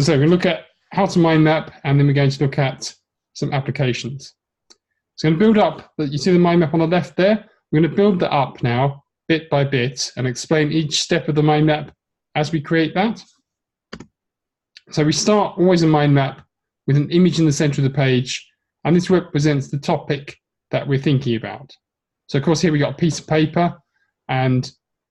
So we're going to look at how to mind map, and then we're going to look at some applications. So I'm going to build up, you see the mind map on the left there? We're going to build that up now, bit by bit, and explain each step of the mind map as we create that. So we start always a mind map with an image in the center of the page, and this represents the topic that we're thinking about. So of course here we got a piece of paper, and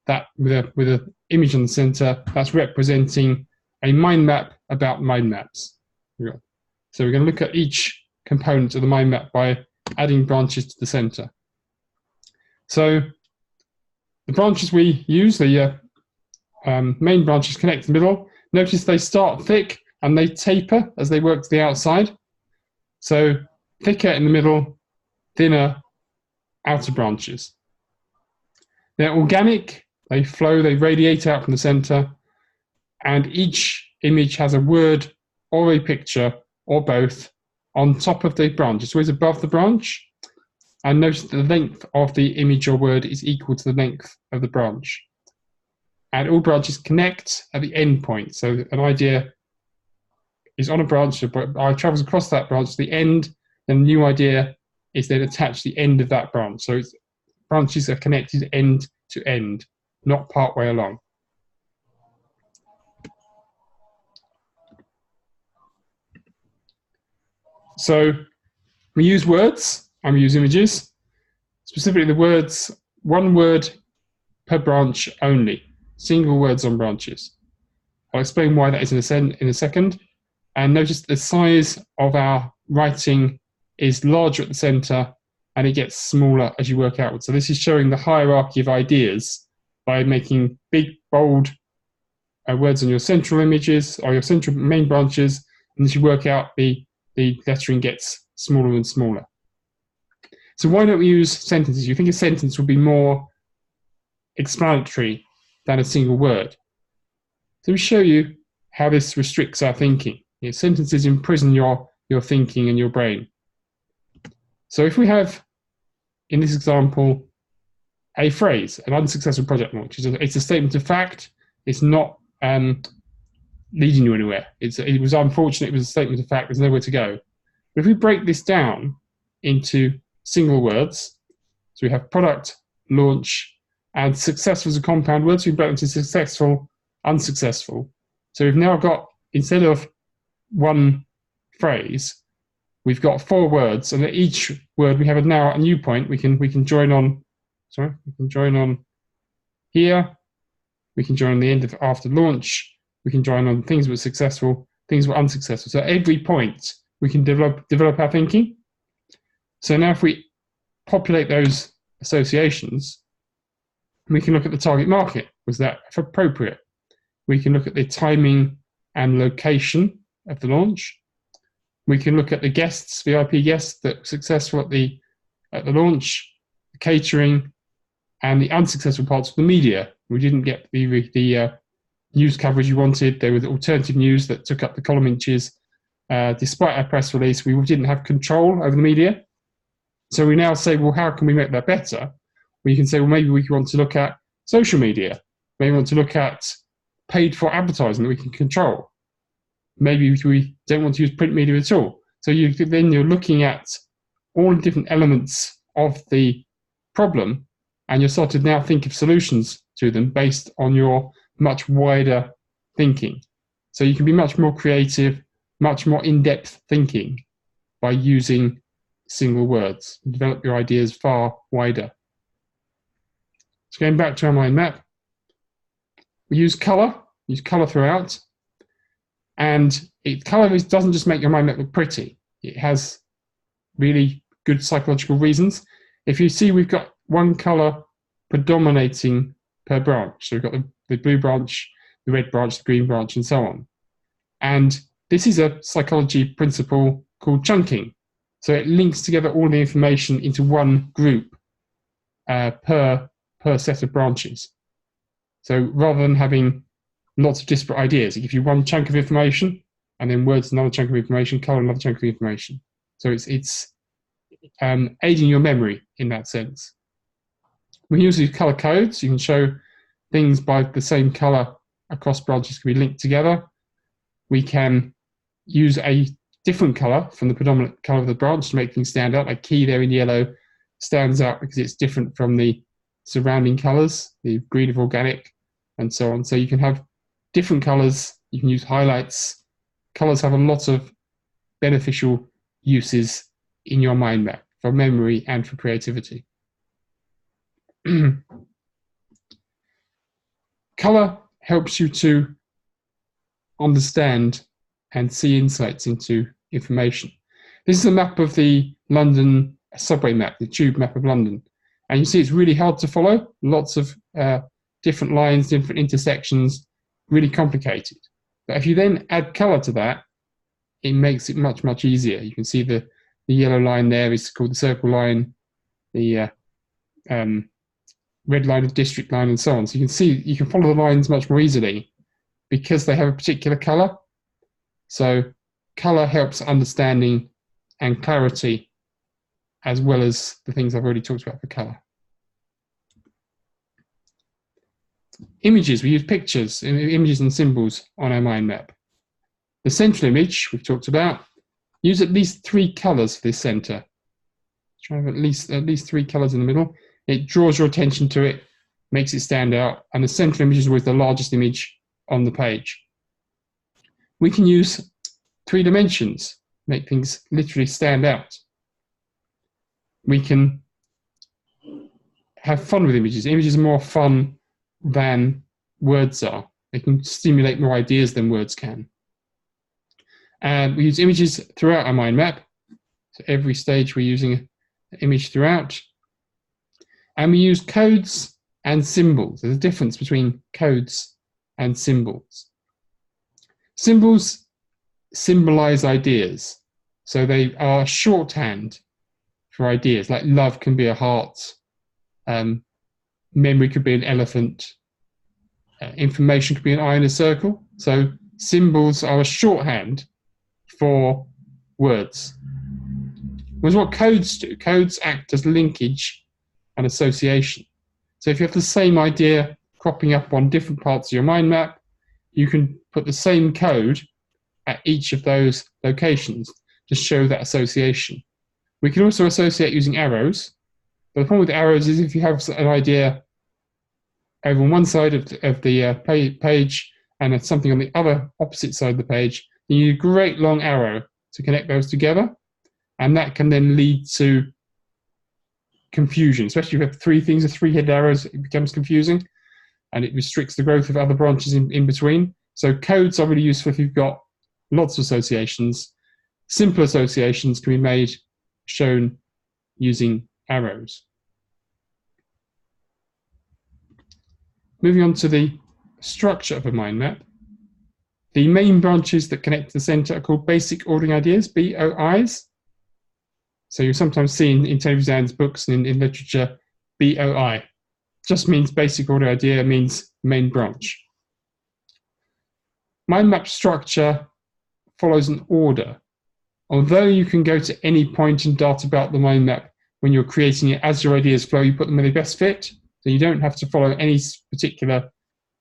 that with an image in the center, that's representing a mind map about mind maps. So we're going to look at each component of the mind map by adding branches to the center. So the branches we use, the main branches connect the middle. Notice they start thick and they taper as they work to the outside. So thicker in the middle, thinner outer branches. They're organic, they flow, they radiate out from the center, and each image has a word or a picture or both on top of the branch. It's always above the branch. And notice that the length of the image or word is equal to the length of the branch. And all branches connect at the end point. So an idea is on a branch, travels across that branch to the end, and the new idea is then attached to the end of that branch. So branches are connected end to end, not part way along. So we use words and we use images. Specifically the words, one word per branch only, single words on branches. I'll explain why that is in a second. And notice the size of our writing is larger at the center and it gets smaller as you work outwards. So this is showing the hierarchy of ideas by making big, bold words on your central images or your central main branches, and as you work out, the lettering gets smaller and smaller. So why don't we use sentences? You think a sentence would be more explanatory than a single word. So we show you how this restricts our thinking. Sentences imprison your thinking and your brain. So if we have, in this example, a phrase, an unsuccessful project launch, it's a statement of fact, it's not leading you anywhere. It was unfortunate, it was a statement of fact, there's nowhere to go. But if we break this down into single words, so we have product, launch, and successful as a compound word, so we break into successful, unsuccessful. So we've now got, instead of one phrase, we've got 4 words, and at each word we have now a new point. We can join on. Sorry, we can join on here. We can join on the end of after launch. We can join on things that were successful, things that were unsuccessful. So at every point we can develop our thinking. So now if we populate those associations, we can look at the target market. Was that appropriate? We can look at the timing and location of the launch. We can look at the guests, VIP guests that were successful at the launch, the catering, and the unsuccessful parts of the media. We didn't get the news coverage you wanted. There was alternative news that took up the column inches. Despite our press release, we didn't have control over the media. So we now say, well, how can we make that better? Well, you can say, well, maybe we want to look at social media. Maybe we want to look at paid for advertising that we can control. Maybe we don't want to use print media at all. So then you're looking at all the different elements of the problem, and you're starting to now think of solutions to them based on your much wider thinking. So you can be much more creative, much more in-depth thinking by using single words. Develop your ideas far wider. So going back to our mind map, we use colour throughout. And colour doesn't just make your mind map look pretty. It has really good psychological reasons. If you see, we've got one colour predominating per branch. So we've got the blue branch, the red branch, the green branch, and so on. And this is a psychology principle called chunking. So it links together all the information into one group per set of branches. So rather than having lots of disparate ideas, it gives you one chunk of information, and then words another chunk of information, colour another chunk of information. So it's aiding your memory in that sense. We use these colour codes. You can show things by the same colour across branches can be linked together. we can use a different color from the predominant color of the branch to make things stand out. Like key there in yellow stands out because it's different from the surrounding colors, the green of organic, and so on. So you can have different colors. You can use highlights. Colors have a lot of beneficial uses in your mind map for memory and for creativity. Color helps you to understand and see insights into information. This is a map of the London subway map, the tube map of London. And you see it's really hard to follow, lots of different lines, different intersections, really complicated. But if you then add color to that, it makes it much, much easier. You can see the yellow line there is called the circle line, the red line, the district line, and so on. So you can see, you can follow the lines much more easily because they have a particular color. So color helps understanding and clarity, as well as the things I've already talked about for color. Images, we use pictures, images and symbols on our mind map. The central image we've talked about, use at least 3 colors for this center. Try to have at least 3 colors in the middle. It draws your attention to it, makes it stand out, and the central image is always the largest image on the page. We can use 3 dimensions, make things literally stand out. We can have fun with images. Images are more fun than words are. They can stimulate more ideas than words can. And we use images throughout our mind map. So every stage we're using an image throughout. And we use codes and symbols. There's a difference between codes and symbols. Symbols symbolize ideas. So they are shorthand for ideas, like love can be a heart, memory could be an elephant, information could be an eye in a circle. So symbols are a shorthand for words. Whereas what codes do, codes act as linkage and association. So if you have the same idea cropping up on different parts of your mind map, you can put the same code at each of those locations to show that association. We can also associate using arrows, but the problem with arrows is if you have an idea over on one side of the page and then something on the other opposite side of the page, you need a great long arrow to connect those together, and that can then lead to confusion, especially if you have 3 things, 3-headed arrows, it becomes confusing and it restricts the growth of other branches in between. So codes are really useful if you've got lots of associations. Simple associations can be shown using arrows. Moving on to the structure of a mind map. The main branches that connect to the center are called basic ordering ideas, BOIs. So you sometimes see in television exams, books, and in literature, BOI. Just means basic order idea, means main branch. Mind map structure follows an order. Although you can go to any point and dart about the mind map when you're creating it as your ideas flow, you put them where they best fit, so you don't have to follow any particular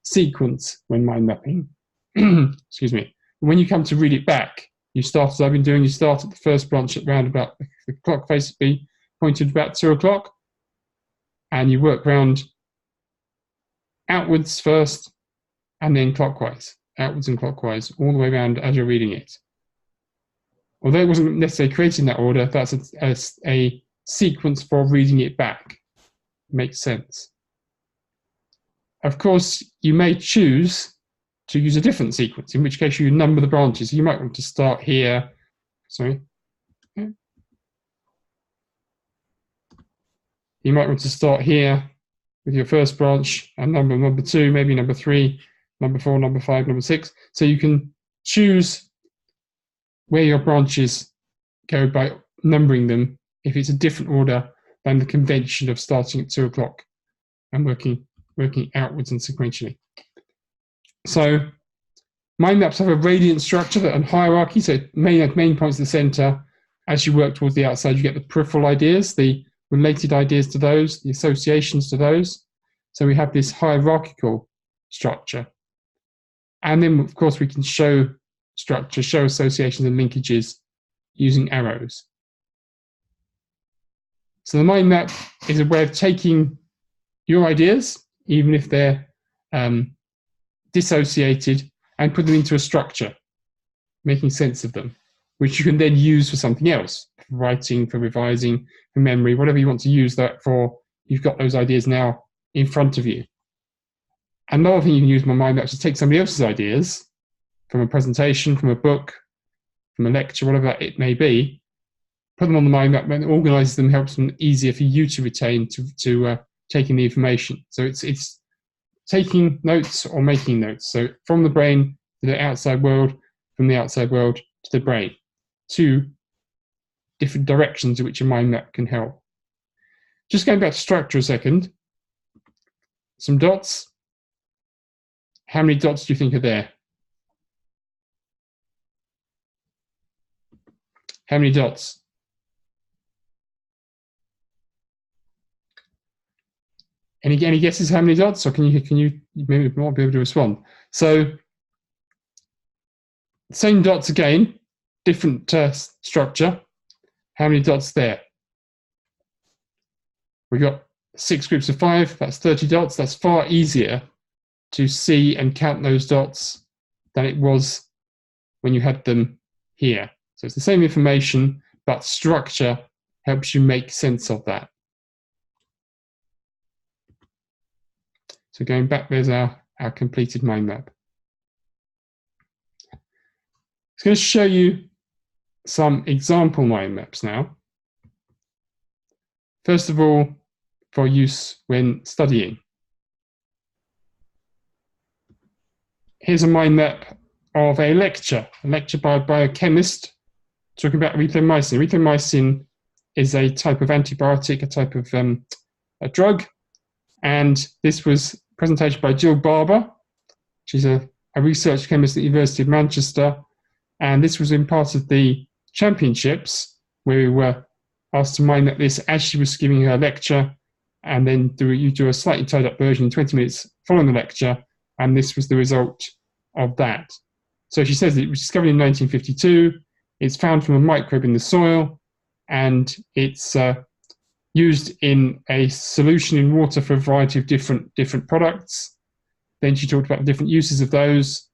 sequence when mind mapping. Excuse me. When you come to read it back, you start, as I've been doing, you start at the first branch at round about the clock face be pointed about 2 o'clock, and you work round outwards first, and then clockwise, outwards and clockwise, all the way around as you're reading it. Although it wasn't necessarily created in that order, that's a sequence for reading it back. Makes sense. Of course, you may choose to use a different sequence, in which case you number the branches. You might want to start here. Sorry. You might want to start here with your first branch and number 2, maybe number 3, number 4, number 5, number 6. So you can choose where your branches go by numbering them if it's a different order than the convention of starting at 2 o'clock and working outwards and sequentially. So mind maps have a radiant structure and hierarchy. So main points at the center. As you work towards the outside, you get the peripheral ideas, the related ideas to those, the associations to those. So we have this hierarchical structure. And then, of course, we can show structure, show associations and linkages using arrows. So the mind map is a way of taking your ideas, even if they're dissociated, and put them into a structure, making sense of them, which you can then use for something else, for writing, for revising, for memory, whatever you want to use that for. You've got those ideas now in front of you. Another thing you can use my mind map is take somebody else's ideas from a presentation, from a book, from a lecture, whatever it may be, put them on the mind map, and organize them, helps them easier for you to retain, to taking the information. So it's taking notes or making notes. So from the brain to the outside world, from the outside world to the brain. Two different directions in which a mind map can help. Just going back to structure a second. Some dots. How many dots do you think are there? How many dots? Any guesses how many dots, or can you maybe not be able to respond? So same dots again, different structure. How many dots there? We got 6 groups of 5. That's 30 dots. That's far easier to see and count those dots than it was when you had them here. So it's the same information, but structure helps you make sense of that. So going back, there's our completed mind map. It's going to show you some example mind maps now. First of all, for use when studying. Here's a mind map of a lecture by a biochemist talking about erythromycin. Erythromycin is a type of antibiotic, a type of a drug. And this was a presentation by Jill Barber. She's a research chemist at the University of Manchester. And this was in part of the championships, where we were asked to mind map this as she was giving her lecture. And then you do a slightly tied up version in 20 minutes following the lecture. And this was the result of that. So she says it was discovered in 1952. It's found from a microbe in the soil. And it's used in a solution in water for a variety of different products. Then she talked about the different uses of those,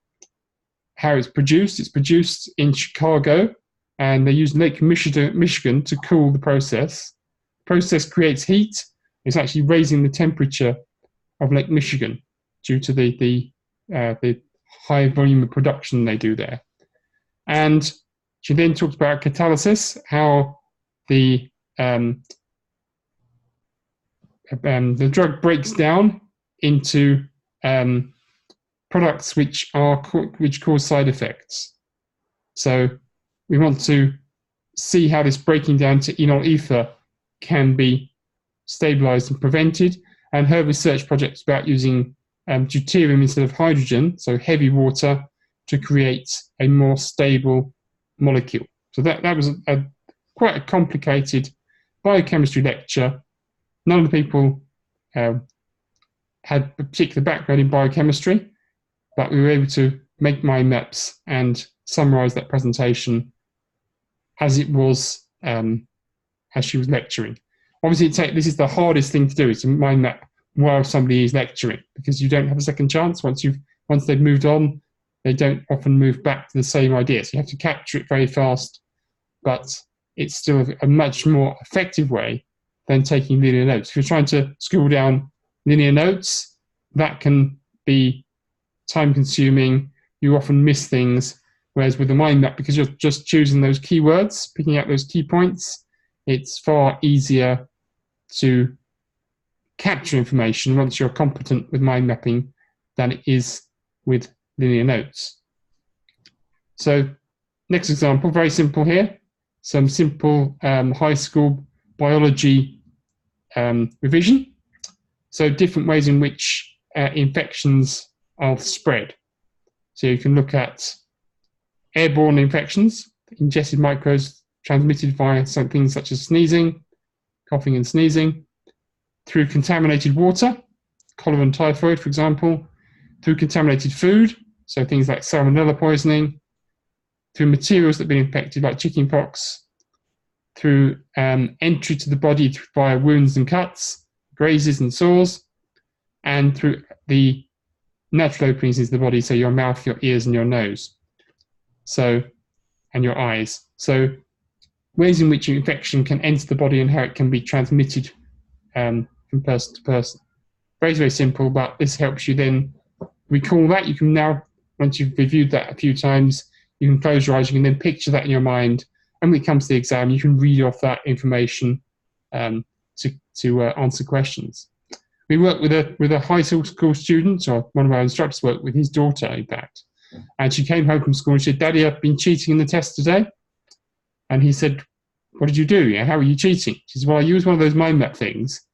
how it's produced. It's produced in Chicago, and they use Lake Michigan to cool the process. The process creates heat. It's actually raising the temperature of Lake Michigan due to the high volume of production they do there. And she then talked about catalysis, how the drug breaks down into products which cause side effects. So we want to see how this breaking down to enol ether can be stabilized and prevented. And her research project is about using deuterium instead of hydrogen, so heavy water, to create a more stable molecule. So that was quite a complicated biochemistry lecture. None of the people had a particular background in biochemistry, but we were able to make mind maps and summarize that presentation as it was, as she was lecturing. Obviously, this is the hardest thing to do, is to mind map while somebody is lecturing, because you don't have a second chance. Once they've moved on, they don't often move back to the same idea. So you have to capture it very fast, but it's still a much more effective way than taking linear notes. If you're trying to scribble down linear notes, that can be time-consuming. You often miss things, whereas with a mind map, because you're just choosing those keywords, picking out those key points, it's far easier to capture information once you're competent with mind mapping than it is with linear notes. So next example, very simple here. Some simple high school biology revision. So different ways in which infections are spread. So you can look at airborne infections, ingested microbes transmitted via things such as sneezing, coughing and sneezing, through contaminated water, cholera and typhoid, for example, through contaminated food, so things like salmonella poisoning, through materials that have been infected, like chickenpox, through entry to the body via wounds and cuts, grazes and sores, and through the natural openings into the body, so your mouth, your ears, and your nose, and your eyes. So ways in which infection can enter the body and how it can be transmitted from person to person. Very, very simple, but this helps you then recall that. You can now, once you've reviewed that a few times, you can close your eyes, you can then picture that in your mind, and when it comes to the exam, you can read off that information to answer questions. We work with a high school student, or one of our instructors worked with his daughter, in fact, and she came home from school and she said, "Daddy, I've been cheating in the test today." And he said, "What did you do? Yeah, how are you cheating?" She said, "Well, I used one of those mind map things.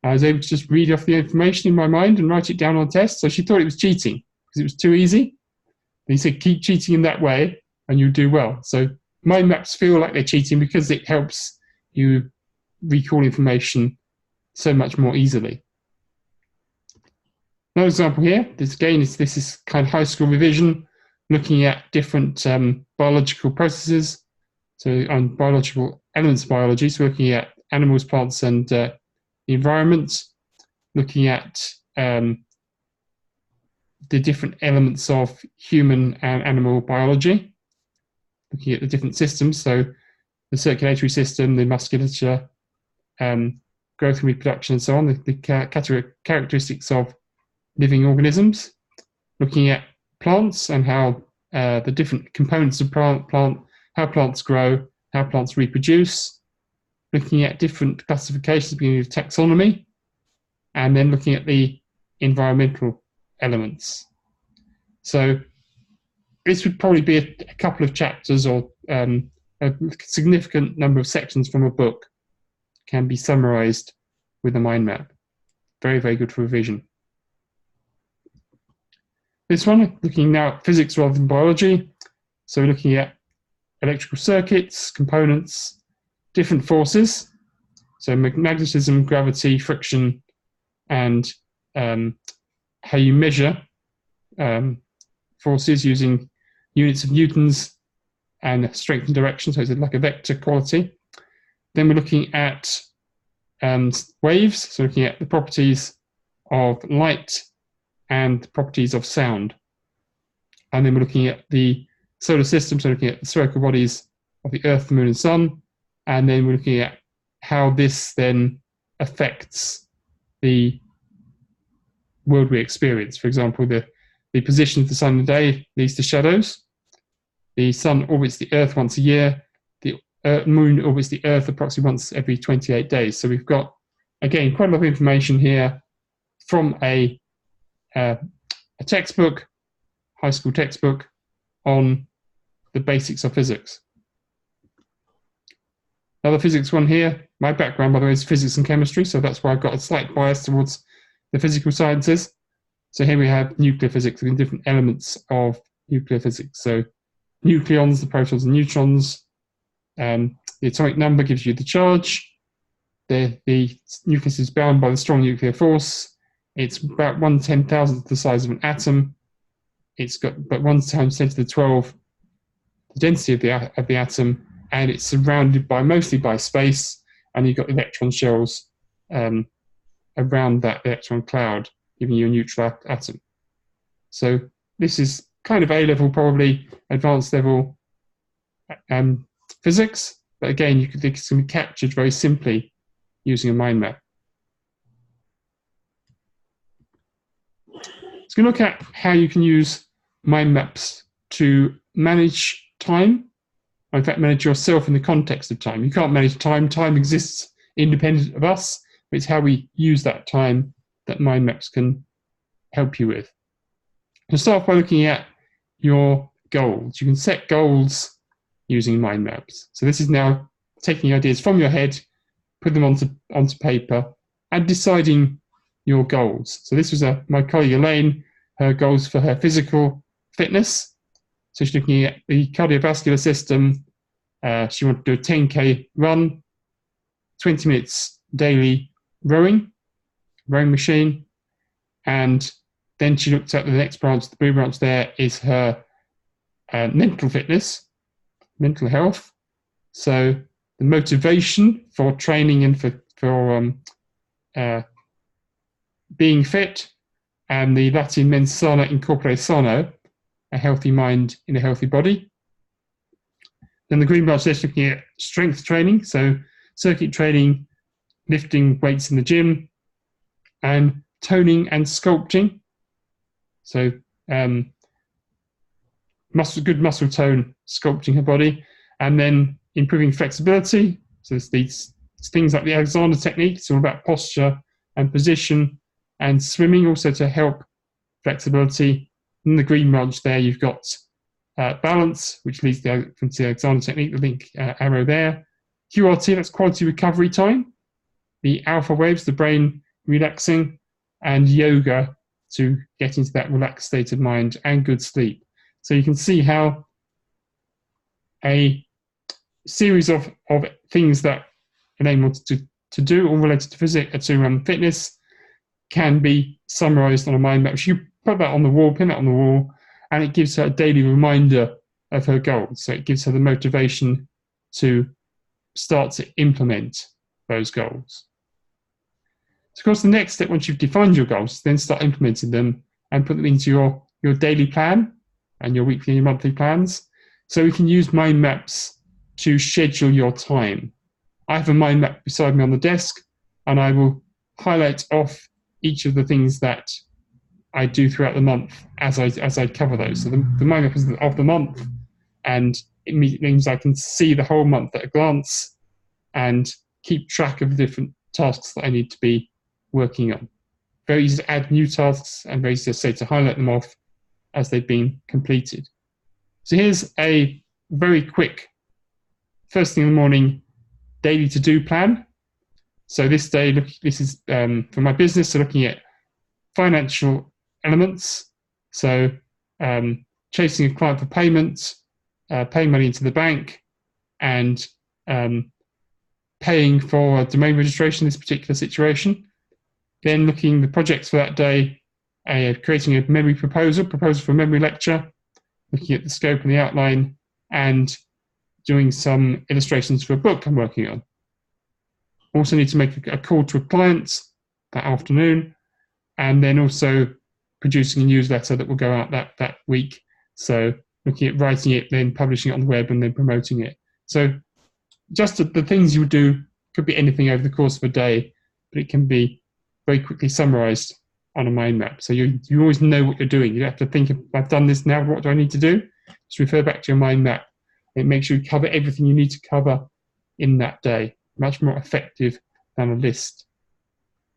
I was able to just read off the information in my mind and write it down on a test." So she thought it was cheating because it was too easy. And he said, "Keep cheating in that way and you'll do well." So mind maps feel like they're cheating because it helps you recall information so much more easily. Another example here, this is kind of high school revision, looking at different biological processes. So on biological elements of biology, so looking at animals, plants, and the environment, looking at the different elements of human and animal biology, looking at the different systems, so the circulatory system, the musculature, growth and reproduction, and so on, the characteristics of living organisms, looking at plants and how the different components of plant, how plants grow, how plants reproduce, looking at different classifications, beginning with taxonomy, and then looking at the environmental elements. So this would probably be a couple of chapters, or a significant number of sections from a book can be summarized with a mind map. Very, very good for revision. This one, looking now at physics rather than biology. So we're looking at electrical circuits, components, different forces. So magnetism, gravity, friction, and how you measure forces using units of newtons and strength and direction. So it's like a vector quality. Then we're looking at waves. So looking at the properties of light and the properties of sound. And then we're looking at the solar system, so looking at the spherical bodies of the Earth, the Moon, and Sun. And then we're looking at how this then affects the world we experience. For example, the position of the sun in the day leads to shadows. The sun orbits the Earth once a year. The Moon orbits the Earth approximately once every 28 days. So we've got, again, quite a lot of information here from a textbook, high school textbook, on the basics of physics. Another physics one here. My background, by the way, is physics and chemistry, so that's why I've got a slight bias towards the physical sciences. So here we have nuclear physics, and different elements of nuclear physics. So nucleons, the protons and neutrons. The atomic number gives you the charge. The nucleus is bound by the strong nuclear force. It's about 1/10,000th the size of an atom. It's got about 1 times 10 to the 12 the density of the atom, and it's surrounded by mostly by space, and you've got electron shells around that electron cloud, giving you a neutral atom. So this is kind of A-level, probably advanced level physics, but again, this can be captured very simply using a mind map. So we look at how you can use mind maps to manage time, or in fact manage yourself in the context of time. You can't manage time. Time exists independent of us, but it's how we use that time that mind maps can help you with. We'll start by looking at your goals. You can set goals using mind maps. So this is now taking ideas from your head, put them onto paper, and deciding your goals. So this was my colleague Elaine, her goals for her physical fitness. So she's looking at the cardiovascular system. She wanted to do a 10K run, 20 minutes daily rowing machine. And then she looked at the next branch, the blue branch there is her mental fitness. mental health. So the motivation for training and for being fit, and the Latin mens sana in corpore sano, a healthy mind in a healthy body. Then the green branch is looking at strength training, so circuit training, lifting weights in the gym, and toning and sculpting. So good muscle tone, sculpting her body, and then improving flexibility. So it's these things like the Alexander technique. It's all about posture and position, and swimming also to help flexibility. In the green branch there, you've got balance, which leads to the Alexander technique, the link arrow there. QRT, that's quality recovery time. The alpha waves, the brain relaxing, and yoga to get into that relaxed state of mind, and good sleep. So you can see how a series of things that Elaine wanted to do, all related to fitness, can be summarized on a mind map. She put that on the wall, pin that on the wall, and it gives her a daily reminder of her goals. So it gives her the motivation to start to implement those goals. So of course, the next step, once you've defined your goals, then start implementing them and put them into your daily plan and your weekly and monthly plans. So we can use mind maps to schedule your time. I have a mind map beside me on the desk, and I will highlight off each of the things that I do throughout the month as I cover those. So the mind map is of the month, and it means I can see the whole month at a glance and keep track of the different tasks that I need to be working on. Very easy to add new tasks, and very easy to say to highlight them off as they've been completed. So here's a very quick first thing in the morning daily to-do plan. So this day, this is for my business, so looking at financial elements. So chasing a client for payment, paying money into the bank, and paying for a domain registration in this particular situation. Then looking at the projects for that day, creating a memory proposal for a memory lecture, looking at the scope and the outline, and doing some illustrations for a book I'm working on. Also need to make a call to a client that afternoon, and then also producing a newsletter that will go out that week. So looking at writing it, then publishing it on the web, and then promoting it. So just the things you would do could be anything over the course of a day, but it can be very quickly summarized on a mind map. So you always know what you're doing. You don't have to think, I've done this now, what do I need to do? Just refer back to your mind map. It makes sure you cover everything you need to cover in that day. Much more effective than a list,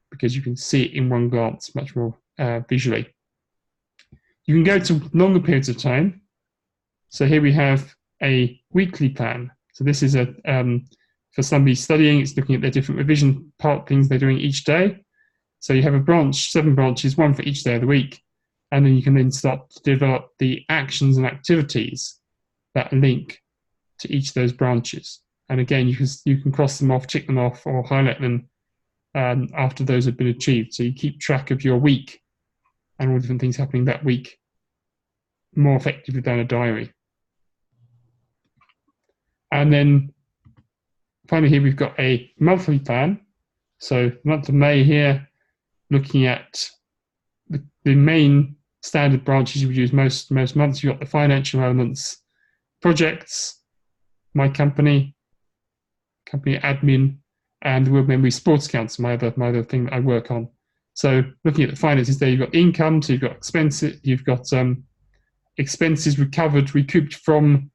because you can see it in one glance much more visually. You can go to longer periods of time. So here we have a weekly plan. So this is for somebody studying, it's looking at their different revision part things they're doing each day. So you have a branch, 7 branches, one for each day of the week, and then you can then start to develop the actions and activities that link to each of those branches. And again, you can cross them off, tick them off, or highlight them after those have been achieved. So you keep track of your week and all different things happening that week more effectively than a diary. And then finally here we've got a monthly plan. So the month of May here, looking at the main standard branches you would use most months. You've got the financial elements, projects, my company admin, and the World Memory Sports Council, my other thing that I work on. So looking at the finances there, you've got income, so you've got expenses, you've got expenses recouped from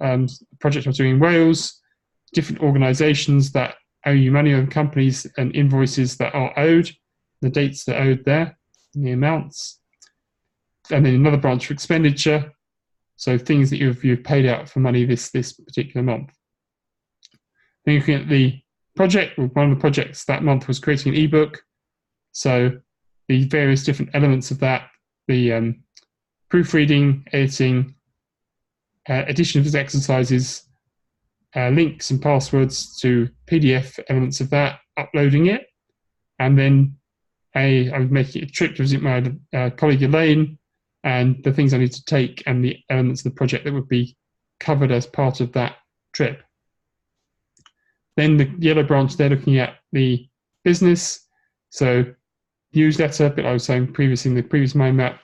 a project I'm doing in Wales, different organisations that owe you money, or companies and invoices that are owed, the dates that are owed there, and the amounts. And then another branch for expenditure, so things that you've paid out for money this particular month. Then looking at the project, one of the projects that month was creating an ebook. So the various different elements of that, the proofreading, editing, addition of exercises, links and passwords to PDF elements of that, uploading it, and then I was making a trip to visit my colleague Elaine, and the things I need to take and the elements of the project that would be covered as part of that trip. Then the yellow branch, they're looking at the business. So newsletter, but I was saying previously in the previous mind map,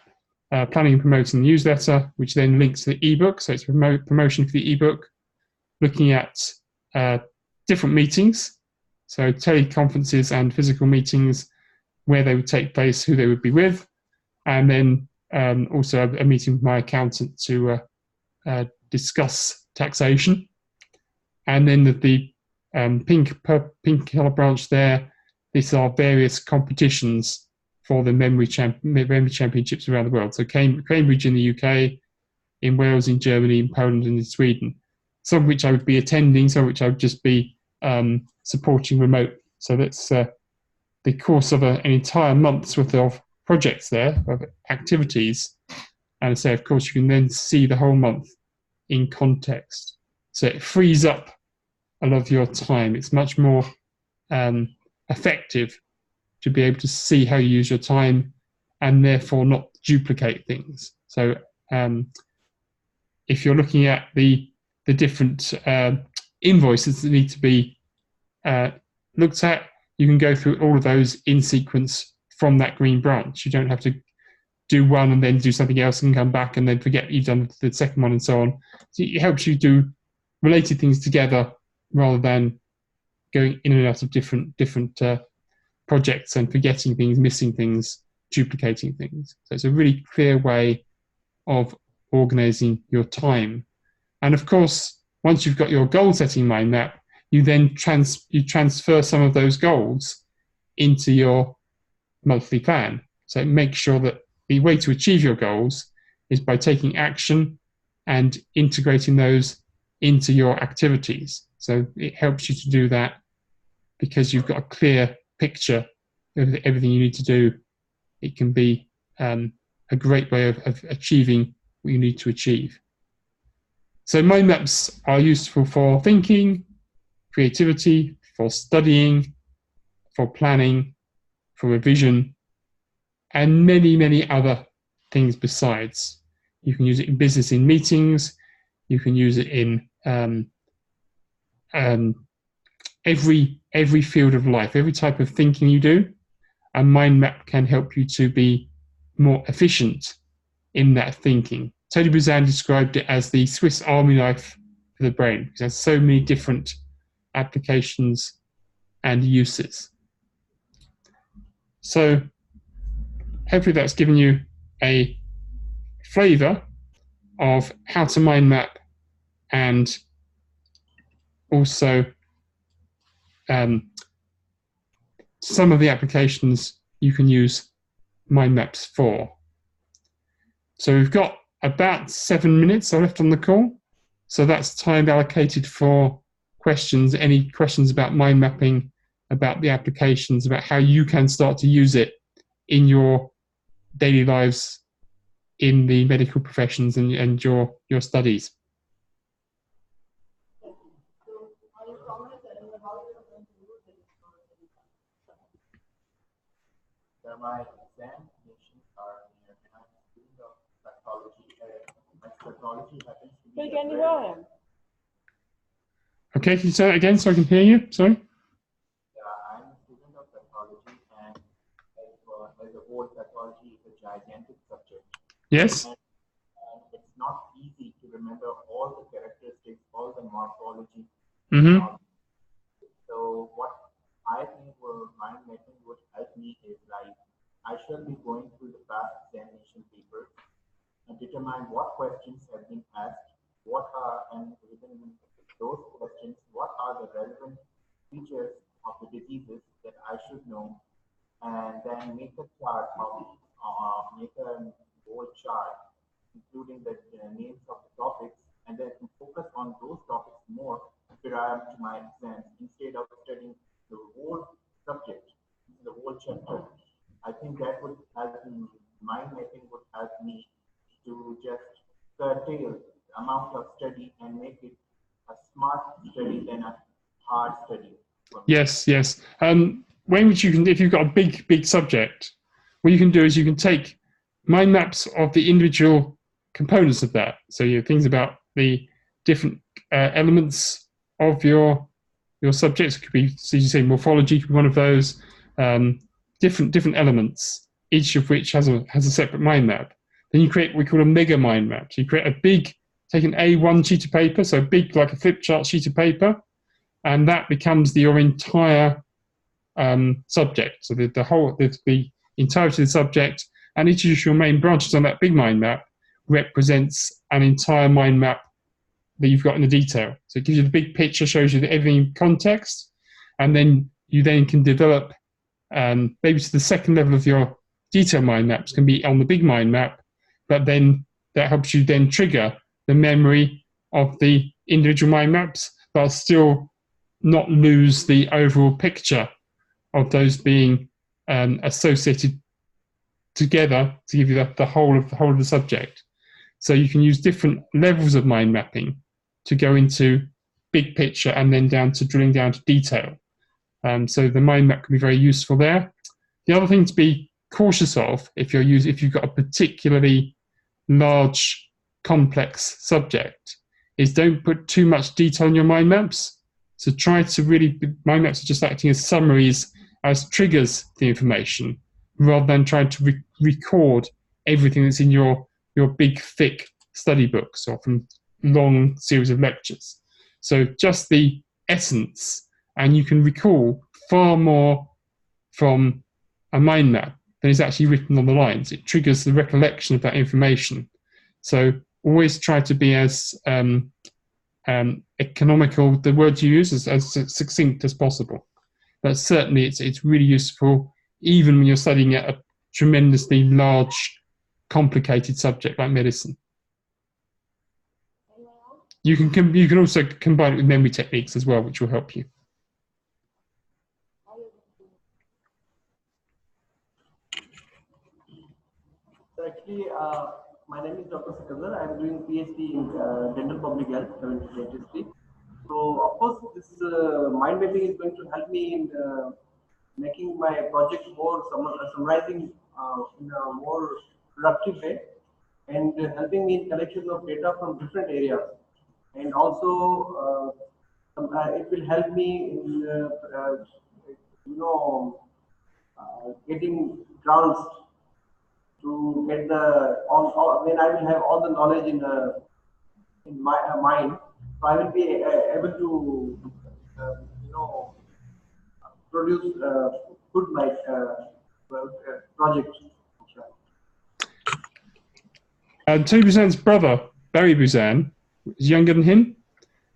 planning and promoting the newsletter, which then links to the ebook. So it's promotion for the ebook. Looking at different meetings, so teleconferences and physical meetings, where they would take place, who they would be with, and then also a meeting with my accountant to discuss taxation. And then the pink colour branch there, these are various competitions for the memory championships around the world. So Cambridge in the UK, in Wales, in Germany, in Poland, and in Sweden. Some of which I would be attending, some of which I would just be supporting remote. So that's the course of an entire month's worth of projects there, of activities. And so, of course, you can then see the whole month in context. So it frees up a lot of your time. It's much more effective to be able to see how you use your time and therefore not duplicate things. So if you're looking at the different invoices that need to be looked at, you can go through all of those in sequence from that green branch. You don't have to do one and then do something else and come back and then forget you've done the second one and so on. So it helps you do related things together rather than going in and out of different projects and forgetting things, missing things, duplicating things. So it's a really clear way of organizing your time. And of course, once you've got your goal setting mind map, you then transfer some of those goals into your monthly plan. So make sure that the way to achieve your goals is by taking action and integrating those into your activities. So it helps you to do that because you've got a clear picture of everything you need to do. It can be a great way of achieving what you need to achieve. So mind maps are useful for thinking, creativity, for studying, for planning, for revision, and many, many other things besides. You can use it in business, in meetings. You can use it in every field of life, every type of thinking you do. A mind map can help you to be more efficient in that thinking. Tony Buzan described it as the Swiss Army knife for the brain. It has so many different applications and uses. So hopefully that's given you a flavor of how to mind map and also some of the applications you can use mind maps for. So we've got about 7 minutes left on the call. So that's time allocated for questions, any questions about mind mapping, about the applications, about how you can start to use it in your daily lives, in the medical professions and your studies. My examinations are near, and I'm a student of psychology. My psychology happens to be. Can you hear him? Okay, can you say that again so I can hear you? Sorry. Yeah, I'm a student of psychology, and as a whole, psychology is a gigantic subject. Yes. And it's not easy to remember all the characteristics, all the morphology. So what I think mind mapping would help me is like I shall be going through the past examination papers and determine what questions have been asked, and within those questions, what are the relevant features of the diseases that I should know, and then make a chart make a whole chart, including the names of the topics, and then to focus on those topics more prior to my exams instead of studying the whole subject, the whole chapter. I think that would help me, mind mapping would help me to just curtail the amount of study and make it a smart study than a hard study. Yes. If you've got a big subject, what you can do is you can take mind maps of the individual components of that. So things about the different elements of your subjects. It could be, so you say, morphology could be one of those. Different elements, each of which has a separate mind map. Then you create what we call a mega mind map. So you create a big, take an A1 sheet of paper, so big like a flip chart sheet of paper, and that becomes your entire subject. So the entirety of the subject, and each of your main branches on that big mind map represents an entire mind map that you've got in the detail. So it gives you the big picture, shows you everything in context, and then you then can develop maybe to the second level of your detail mind maps can be on the big mind map, but then that helps you then trigger the memory of the individual mind maps, but still not lose the overall picture of those being associated together to give you the whole of the subject. So you can use different levels of mind mapping to go into big picture and then down to drilling down to detail. So the mind map can be very useful there. The other thing to be cautious of if you've got a particularly large, complex subject is don't put too much detail in your mind maps. So try to really, mind maps are just acting as summaries, as triggers the information, rather than trying to record everything that's in your big, thick study books or from long series of lectures. So just the essence, and you can recall far more from a mind map than is actually written on the lines. It triggers the recollection of that information. So always try to be as economical, the words you use, as succinct as possible. But certainly it's really useful even when you're studying a tremendously large, complicated subject like medicine. You can also combine it with memory techniques as well, which will help you. So actually, my name is Dr. Sikandar. I am doing PhD in dental public health and dentistry. So of course, this mind mapping is going to help me in making my project more summarizing in a more productive way, and helping me in collection of data from different areas. And also, it will help me in you know getting grants to get when I will have all the knowledge in my mind, so I will be able to you know produce good like project. Tony Buzan's brother, Barry Buzan, was younger than him,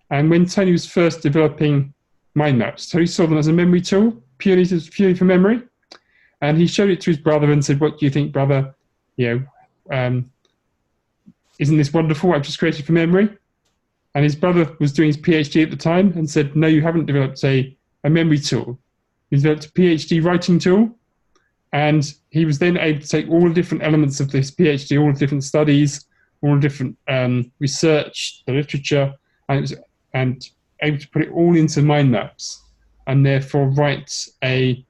and when Tony was first developing mind maps, Tony saw them as a memory tool, purely for memory, and he showed it to his brother and said, "What do you think, brother? Isn't this wonderful? I've just created for memory." And his brother was doing his PhD at the time and said, "No, you haven't developed a memory tool. You developed a PhD writing tool." And he was then able to take all the different elements of this PhD, all the different studies, all the different research, the literature, and able to put it all into mind maps, and therefore write a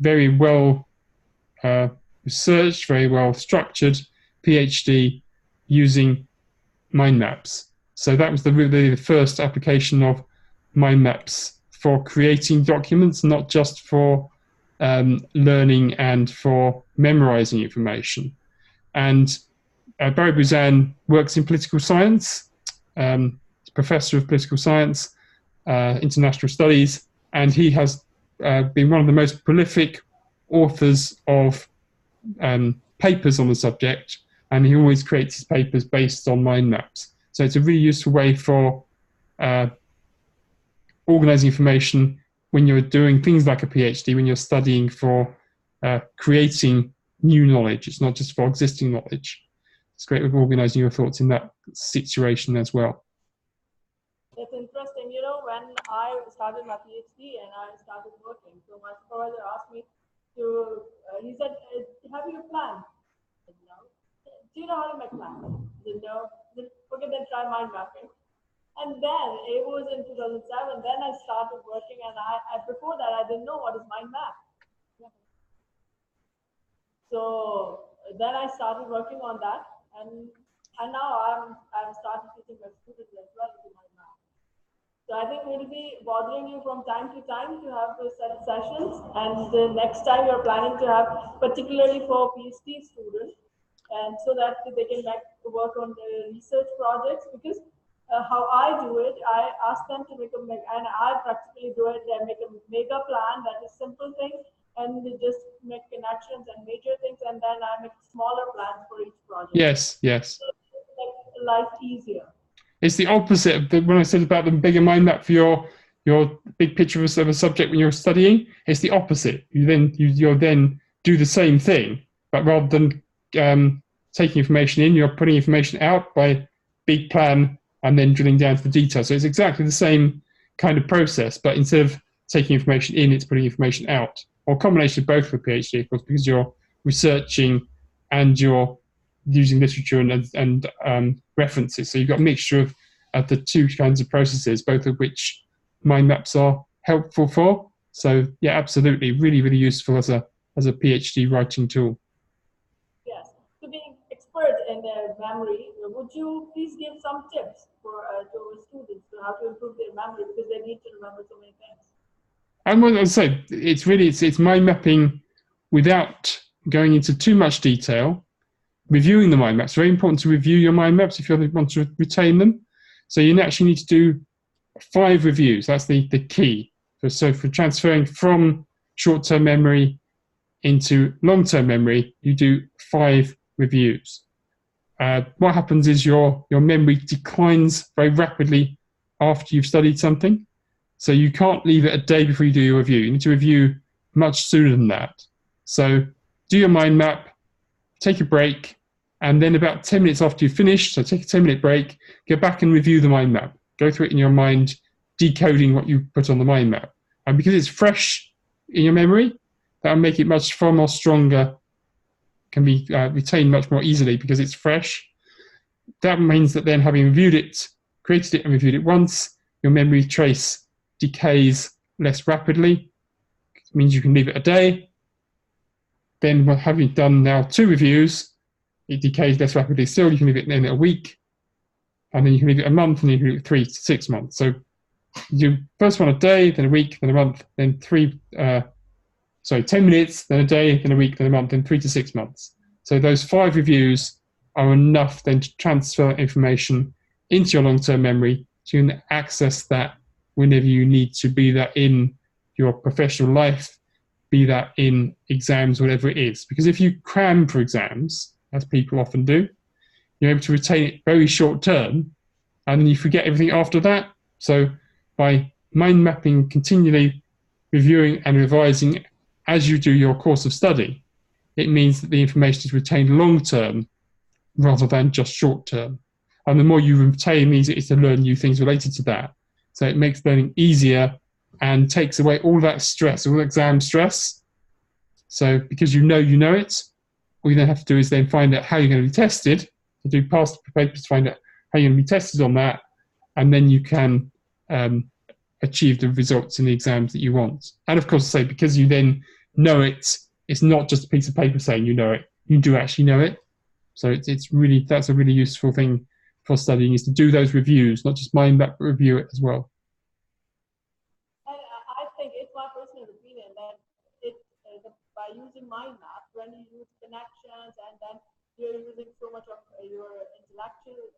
very well researched, very well structured PhD using mind maps. So that was really the first application of mind maps for creating documents, not just for learning and for memorizing information. And Barry Buzan works in political science, professor of political science, international studies, and he has been one of the most prolific authors of papers on the subject, and he always creates his papers based on mind maps. So it's a really useful way for organizing information when you're doing things like a PhD, when you're studying for creating new knowledge. It's not just for existing knowledge. It's great with organizing your thoughts in that situation as well. It's interesting, when I started my PhD and I started working, so my supervisor asked me to, he said, "Have you a plan?" I said, "No." "Do you know how to make plans?" I said, "No." Then, "Okay, then try mind mapping." And then it was in 2007, then I started working, and before that, I didn't know what is mind map. So then I started working on that, and now I'm started teaching my students as well. I think we'll be bothering you from time to time to have those sessions. And the next time you're planning to have, particularly for PhD students, and so that they can work on the research projects. Because how I do it, I ask them to make and I practically do it. I make a mega plan that is simple thing, and they just make connections and major things, and then I make smaller plans for each project. Yes, yes. So it makes life easier. It's the opposite of when I said about the bigger mind map for your big picture of a subject when you're studying. It's the opposite. You'll then do the same thing, but rather than taking information in, you're putting information out by big plan and then drilling down to the details. So it's exactly the same kind of process, but instead of taking information in, it's putting information out, or a combination of both for PhD, of course, because you're researching and you're using literature and references. So you've got a mixture of the two kinds of processes, both of which mind maps are helpful for. So yeah, absolutely, really, really useful as a PhD writing tool. Yes. To be expert in memory, would you please give some tips for to students to how to improve their memory, because they need to remember so many things? And what I say, it's mind mapping without going into too much detail. Reviewing the mind maps. Very important to review your mind maps if you want to retain them. So you actually need to do 5 reviews. That's the key. So for transferring from short-term memory into long-term memory, you do 5 reviews. What happens is your memory declines very rapidly after you've studied something. So you can't leave it a day before you do your review. You need to review much sooner than that. So do your mind map, take a break, and then about 10 minutes after you've finished, so take a 10-minute break, go back and review the mind map. Go through it in your mind, decoding what you put on the mind map. And because it's fresh in your memory, that'll make it far more stronger, can be retained much more easily because it's fresh. That means that then, having reviewed it, created it and reviewed it once, your memory trace decays less rapidly. It means you can leave it a day. Then, having done now 2 reviews, it decays less rapidly still. You can leave it in a week, and then you can leave it a month, and you can leave it 3 to 6 months. So you first one a day, then a week, then a month, then 10 minutes, then a day, then a week, then a month, then 3 to 6 months. So those 5 reviews are enough then to transfer information into your long-term memory, so you can access that whenever you need to, be that in your professional life, be that in exams, whatever it is. Because if you cram for exams, as people often do, you're able to retain it very short term, and then you forget everything after that. So by mind mapping, continually reviewing and revising as you do your course of study, it means that the information is retained long term rather than just short term. And the more you retain, the easier it is to learn new things related to that. So it makes learning easier and takes away all that stress, all exam stress. So because you know it, all you then have to do is then find out how you're going to be tested, to do past papers to find out how you're going to be tested on that, and then you can achieve the results in the exams that you want. And of course, because you then know it, it's not just a piece of paper saying you know it, you do actually know it. So that's a really useful thing for studying, is to do those reviews, not just mind map, but review it as well. And I think it's my personal opinion that by using mind map, when you use connections and then you're using so much of your intellectual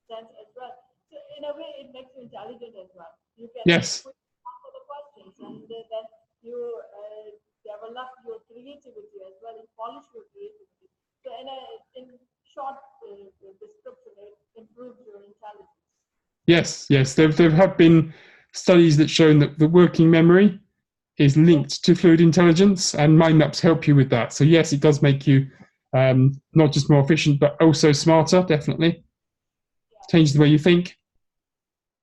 sense as well. So in a way, it makes you intelligent as well. You can Yes. answer the questions, and then you develop your creativity as well, and polish your creativity. So in short description, it improves your intelligence. Yes. There have been studies that show that the working memory is linked to fluid intelligence, and mind maps help you with that. So yes, it does make you not just more efficient, but also smarter, definitely. Change the way you think.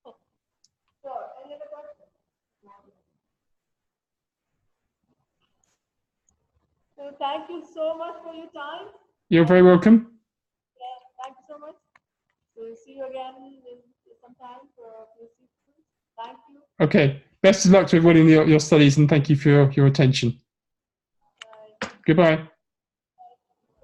So, any other questions? So thank you so much for your time. You're very welcome. Yeah, thank you so much. We'll see you again in some time for PhD students. Thank you. Okay. Best of luck to everyone in your studies, and thank you for your attention. Bye. Goodbye.